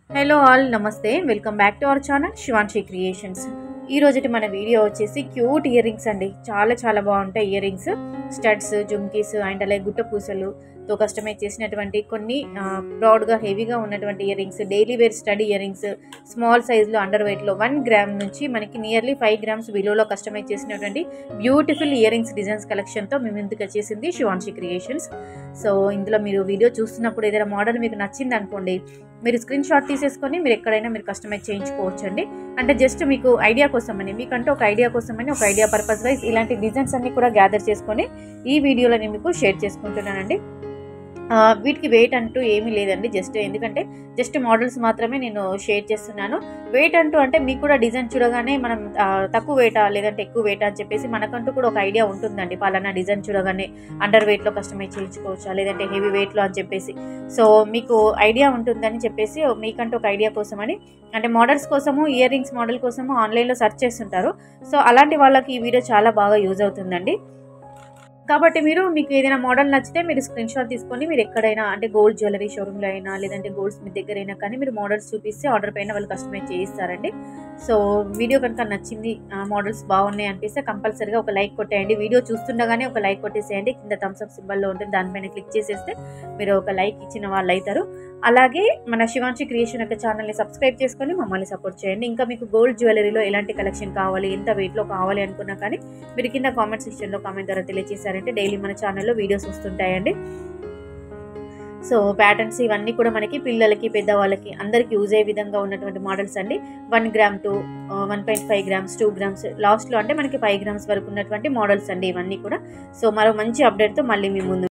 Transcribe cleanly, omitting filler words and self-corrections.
Hello all నమస్తే welcome back to our channel Shivanshi creations. ఈ రోజుటి మన వీడియో వచ్చేసి క్యూట్ ఇయర్ రింగ్స్ అండి. చాలా బాగుంటాయి earrings, studs, jhumkis and అలాగే గుట్ట పూసలుతో కస్టమైజ్ చేసినటువంటి కొన్ని బ్రాడ్గా హెవీగా ఉన్నటువంటి earrings, daily wear study earrings, small సైజ్లో అండర్ వెయిట్లో 1 గ్రామ్ నుంచి మనకి నియర్లీ 5 గ్రామ్స్ బిలోలో కస్టమైజ్ చేసినటువంటి బ్యూటిఫుల్ ఇయర్ రింగ్స్ డిజైన్స్ కలెక్షన్తో మేము ముందుకు వచ్చేసింది శివాన్షి క్రియేషన్స్. సో ఇందులో మీరు వీడియో చూస్తున్నప్పుడు ఏదైనా మోడల్ మీకు నచ్చింది అనుకోండి, మీరు స్క్రీన్ షాట్ తీసేసుకొని మీరు ఎక్కడైనా మీరు కస్టమైజ్ చేయించుకోవచ్చు అండి. అంటే జస్ట్ మీకు ఐడియా కోసమని, మీకంటే ఒక ఐడియా కోసమని, ఒక ఐడియా పర్పస్ వైజ్ ఇలాంటి డిజైన్స్ అన్ని కూడా గ్యాదర్ చేసుకొని ఈ వీడియోలో నేను మీకు షేర్ చేసుకుంటున్నానండి. వీటికి వెయిట్ అంటూ ఏమీ లేదండి, ఎందుకంటే జస్ట్ మోడల్స్ మాత్రమే నేను షేర్ చేస్తున్నాను. వెయిట్ అంటూ అంటే మీకు కూడా డిజైన్ చూడగానే మనం తక్కువ వెయిటా లేదంటే ఎక్కువ వెయిటా అని చెప్పేసి మనకంటూ కూడా ఒక ఐడియా ఉంటుందండి. పలానా డిజైన్ చూడగానే అండర్ వెయిట్లో కస్టమైజ్ చేయించుకోవచ్చా లేదంటే హెవీ వెయిట్లో అని చెప్పేసి. సో మీకు ఐడియా ఉంటుందని చెప్పేసి మీకంటూ ఒక ఐడియా కోసమని, అంటే మోడల్స్ కోసము, ఇయర్ రింగ్స్ మోడల్ కోసము ఆన్లైన్లో సెర్చ్ చేస్తుంటారు. సో అలాంటి వాళ్ళకి ఈ వీడియో చాలా బాగా యూజ్ అవుతుందండి. కాబట్టి మీకు ఏదైనా మోడల్ నచ్చితే మీరు స్క్రీన్ షాట్ తీసుకొని మీరు ఎక్కడైనా, అంటే గోల్డ్ జ్యువెలరీ షోరూంలో అయినా లేదంటే గోల్డ్ స్మిత్ దగ్గర అయినా కానీ మీరు మోడల్స్ చూపిస్తే ఆర్డర్ పైన వాళ్ళు కస్టమైజ్ చేయిస్తారండి. సో వీడియో కనుక నచ్చింది, మోడల్స్ బాగున్నాయి అనిపిస్తే కంపల్సరీగా ఒక లైక్ కొట్టేయండి. వీడియో చూస్తుండగానే ఒక లైక్ కొట్టేసేయండి. కింద థమ్స్ అప్ సింబల్లో ఉంటుంది, దానిపైన క్లిక్ చేసేస్తే మీరు ఒక లైక్ ఇచ్చిన వాళ్ళు అవుతారు. అలాగే మన శివాన్షి క్రియేషన్ యొక్క ఛానల్ని సబ్స్క్రైబ్ చేసుకొని మమ్మల్ని సపోర్ట్ చేయండి. ఇంకా మీకు గోల్డ్ జ్యువెలరీలో ఎలాంటి కలెక్షన్ కావాలి, ఎంత వెయిట్లో కావాలి అనుకున్నా కానీ మీరు కింద కామెంట్ సెక్షన్లో కామెంట్ ద్వారా తెలియజేశారంటే డైలీ మన ఛానల్లో వీడియోస్ వస్తుంటాయండి. సో ప్యాటర్న్స్ ఇవన్నీ కూడా మనకి పిల్లలకి, పెద్దవాళ్ళకి అందరికీ యూజ్ అయ్యే విధంగా ఉన్నటువంటి మోడల్స్ అండి. 1 గ్రామ్ టు 1.5 గ్రామ్స్, 2 గ్రామ్స్, లాస్ట్లో అంటే మనకి 5 గ్రామ్స్ వరకు ఉన్నటువంటి మోడల్స్ అండి ఇవన్నీ కూడా. సో మరో మంచి అప్డేట్తో మళ్ళీ మీ ముందు